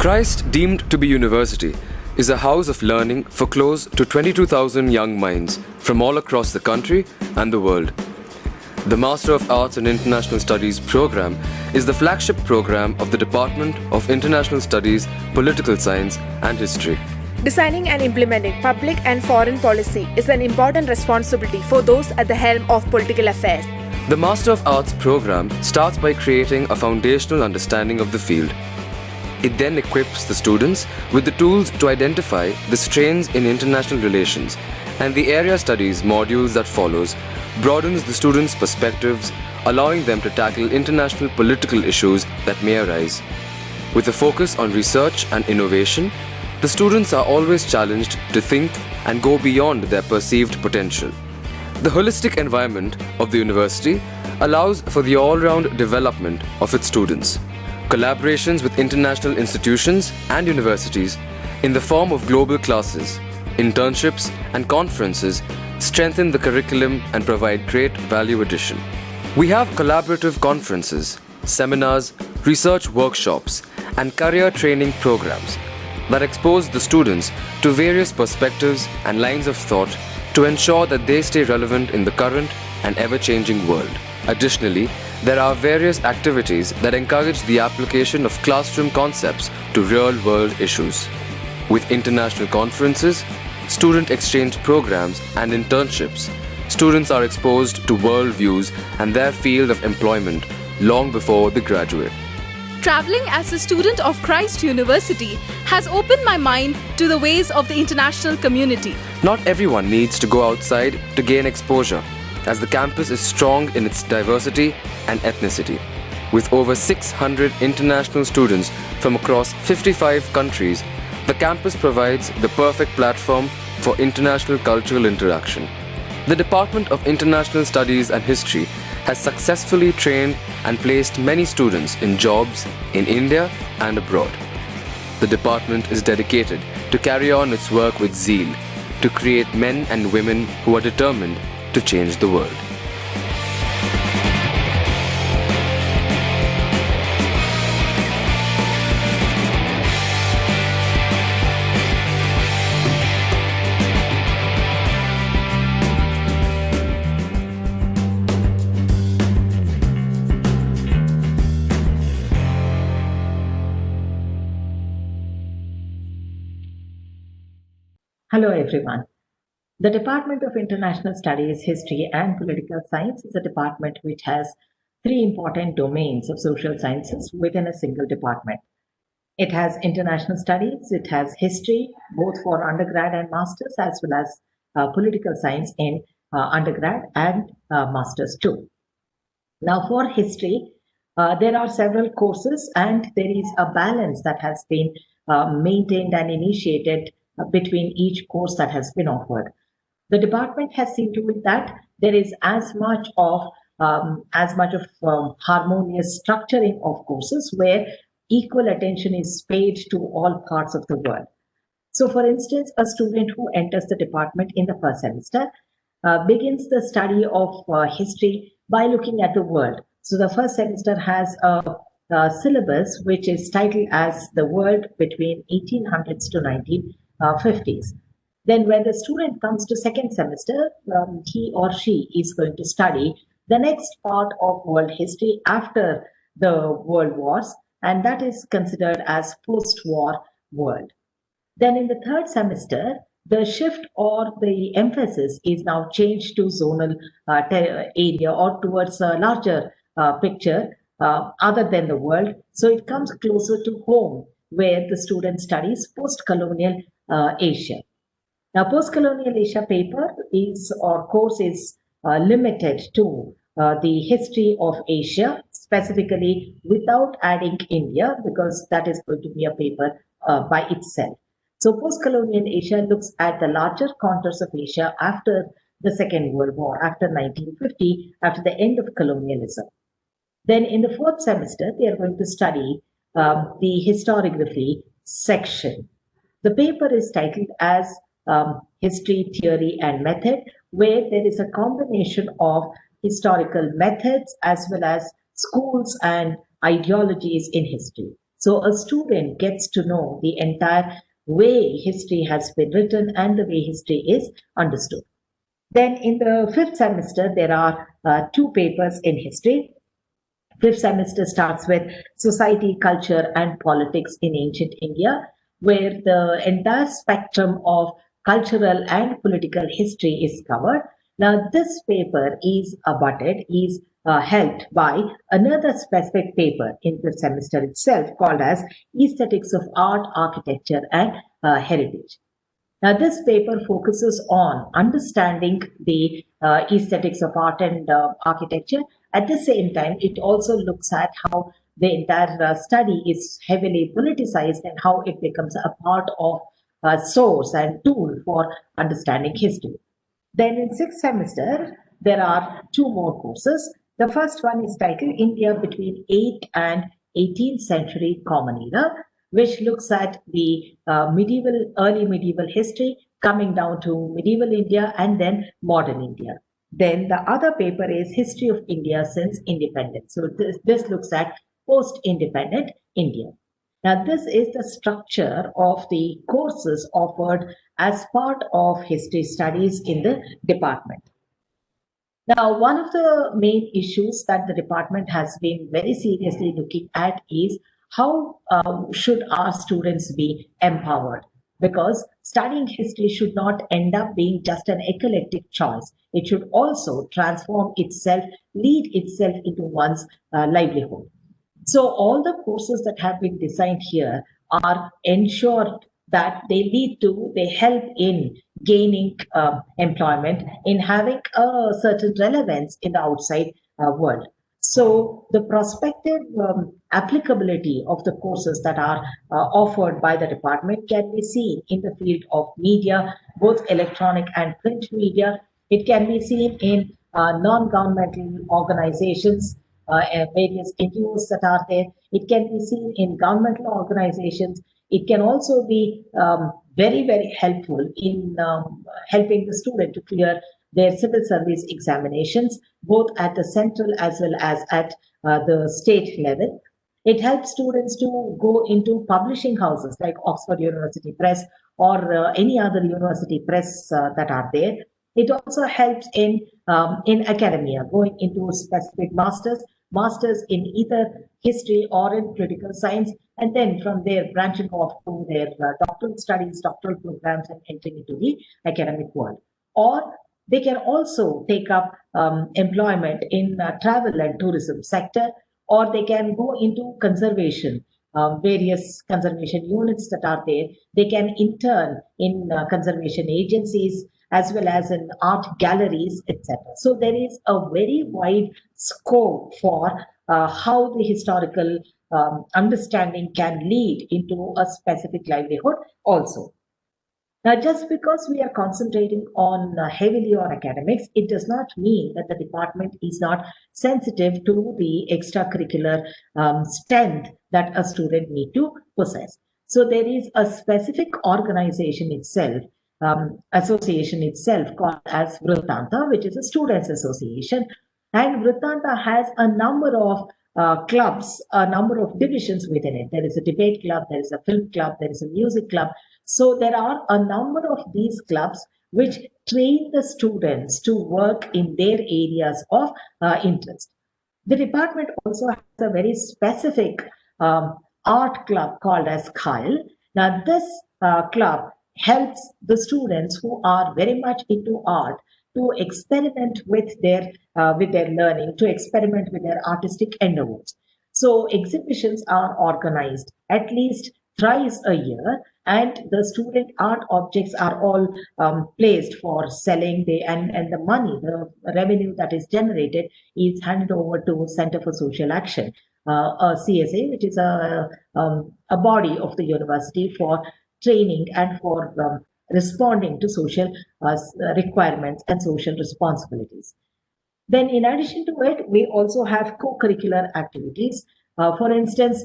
Christ deemed to be university is a house of learning for close to 22,000 young minds from all across the country and the world. The Master of Arts in International Studies program is the flagship program of the Department of International Studies, Political Science and History. Designing and implementing public and foreign policy is an important responsibility for those at the helm of political affairs. The Master of Arts program starts by creating a foundational understanding of the field. It then equips the students with the tools to identify the strains in international relations, and the area studies modules that follows broadens the students' perspectives, allowing them to tackle international political issues that may arise. With a focus on research and innovation, the students are always challenged to think and go beyond their perceived potential. The holistic environment of the university allows for the all-round development of its students. Collaborations with international institutions and universities in the form of global classes, internships and conferences strengthen the curriculum and provide great value addition. We have collaborative conferences, seminars, research workshops and career training programs that expose the students to various perspectives and lines of thought to ensure that they stay relevant in the current and ever-changing world. Additionally, there are various activities that encourage the application of classroom concepts to real-world issues. With international conferences, student exchange programs and internships, students are exposed to world views and their field of employment long before they graduate. Traveling as a student of Christ University has opened my mind to the ways of the international community. Not everyone needs to go outside to gain exposure, as the campus is strong in its diversity and ethnicity. With over 600 international students from across 55 countries, the campus provides the perfect platform for international cultural interaction. The Department of International Studies and History has successfully trained and placed many students in jobs in India and abroad. The department is dedicated to carry on its work with zeal, to create men and women who are determined to change the world. Hello everyone. The Department of International Studies, History and Political Science is a department which has three important domains of social sciences within a single department. It has international studies, it has history, both for undergrad and masters, as well as political science in undergrad and masters too. Now for history, there are several courses and there is a balance that has been maintained and initiated between each course that has been offered. The department has seen to it that there is as much of harmonious structuring of courses where equal attention is paid to all parts of the world. So, for instance, a student who enters the department in the first semester begins the study of history by looking at the world. So, the first semester has a syllabus which is titled as the world between 1800s to 1950s. Then when the student comes to second semester, he or she is going to study the next part of world history after the world wars, and that is considered as post-war world. Then in the third semester, the shift or the emphasis is now changed to zonal area or towards a larger picture other than the world. So it comes closer to home where the student studies post-colonial Asia. Now, post-colonial Asia paper course is limited to the history of Asia, specifically without adding India, because that is going to be a paper by itself. So post-colonial Asia looks at the larger contours of Asia after the Second World War, after 1950, after the end of colonialism. Then in the fourth semester, they are going to study the historiography section. The paper is titled as History, Theory and Method, where there is a combination of historical methods as well as schools and ideologies in history. So a student gets to know the entire way history has been written and the way history is understood. Then in the fifth semester, there are two papers in history. Fifth semester starts with Society, Culture and Politics in Ancient India, where the entire spectrum of cultural and political history is covered. Now, this paper is abutted, is helped by another specific paper in the semester itself called as Aesthetics of Art, Architecture and Heritage. Now, this paper focuses on understanding the aesthetics of art and architecture. At the same time, it also looks at how the entire study is heavily politicized and how it becomes a part of a source and tool for understanding history. Then in sixth semester, there are two more courses. The first one is titled India between 8th and 18th century Common Era, which looks at the early medieval history coming down to medieval India and then modern India. Then the other paper is History of India since Independence. So this looks at post-independent India. Now, this is the structure of the courses offered as part of history studies in the department. Now, one of the main issues that the department has been very seriously looking at is how should our students be empowered? Because studying history should not end up being just an eclectic choice. It should also transform itself, lead itself into one's livelihood. So all the courses that have been designed here are ensured that they help in gaining employment, in having a certain relevance in the outside world. So the prospective applicability of the courses that are offered by the department can be seen in the field of media, both electronic and print media. It can be seen in non-governmental organizations, various NGOs that are there. It can be seen in governmental organizations. It can also be very, very helpful in helping the student to clear their civil service examinations, both at the central as well as at the state level. It helps students to go into publishing houses like Oxford University Press or any other university press that are there. It also helps in academia, going into specific masters in either history or in political science, and then from there branching off to their doctoral studies, doctoral programs, and entering into the academic world. Or they can also take up employment in travel and tourism sector, or they can go into conservation, various conservation units that are there. They can intern in conservation agencies as well as in art galleries, etc. So there is a very wide scope for how the historical understanding can lead into a specific livelihood also. Now, just because we are concentrating on heavily on academics, it does not mean that the department is not sensitive to the extracurricular strength that a student need to possess. So there is a specific organization itself, association itself called as Vrittanta, which is a students association. And Vrittanta has a number of clubs, a number of divisions within it. There is a debate club, there is a film club, there is a music club. So there are a number of these clubs which train the students to work in their areas of interest. The department also has a very specific art club called as Kyle. Now this club helps the students who are very much into art to experiment with their learning, to experiment with their artistic endeavors. So exhibitions are organized at least thrice a year, and the student art objects are all placed for selling. And the money, the revenue that is generated is handed over to Center for Social Action, a CSA, which is a body of the university for training and for responding to social requirements and social responsibilities. Then in addition to it, we also have co-curricular activities. For instance,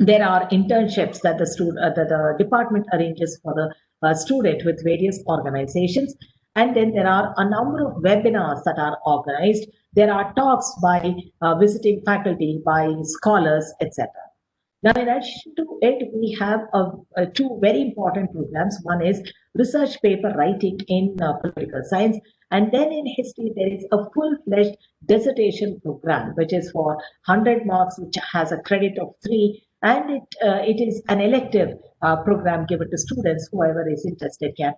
there are internships that the department arranges for the student with various organizations. And then there are a number of webinars that are organized. There are talks by visiting faculty, by scholars, etc. Now, in addition to it, we have two very important programs. One is research paper writing in political science, and then in history, there is a full-fledged dissertation program, which is for 100 marks, which has a credit of 3, and it is an elective program given to students. Whoever is interested can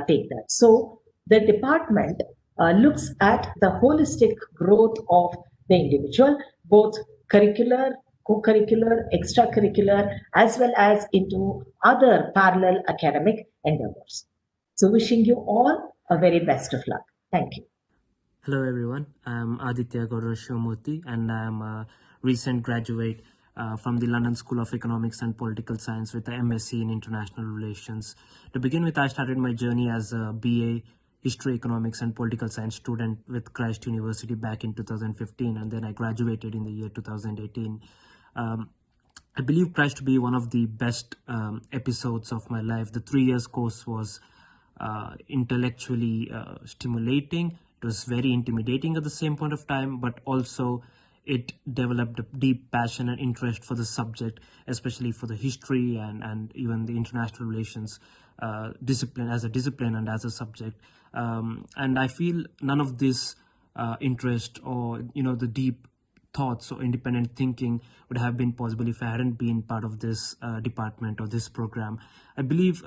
take that. So the department looks at the holistic growth of the individual, both curricular, co-curricular, extracurricular, as well as into other parallel academic endeavors. So wishing you all a very best of luck. Thank you. Hello everyone, I'm Aditya Gaurav Shivamurthy and I'm a recent graduate from the London School of Economics and Political Science with a MSc in International Relations. To begin with, I started my journey as a BA History, Economics and Political Science student with Christ University back in 2015, and then I graduated in the year 2018. I believe Christ to be one of the best episodes of my life. The 3 years course was intellectually stimulating. It was very intimidating at the same point of time, but also it developed a deep passion and interest for the subject, especially for the history and even the international relations discipline as a discipline and as a subject. And I feel none of this interest or the deep thoughts or independent thinking would have been possible if I hadn't been part of this department or this program. I believe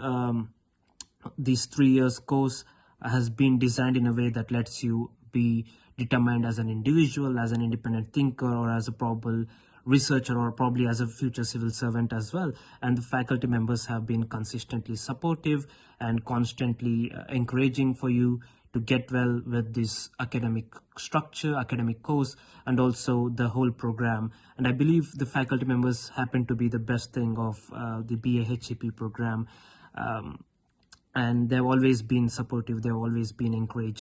this 3 years course has been designed in a way that lets you be determined as an individual, as an independent thinker, or as a probable researcher, or probably as a future civil servant as well. And the faculty members have been consistently supportive and constantly encouraging for you to get well with this academic structure, academic course, and also the whole program. And I believe the faculty members happen to be the best thing of the BA HCP program. And they've always been supportive, they've always been encouraging.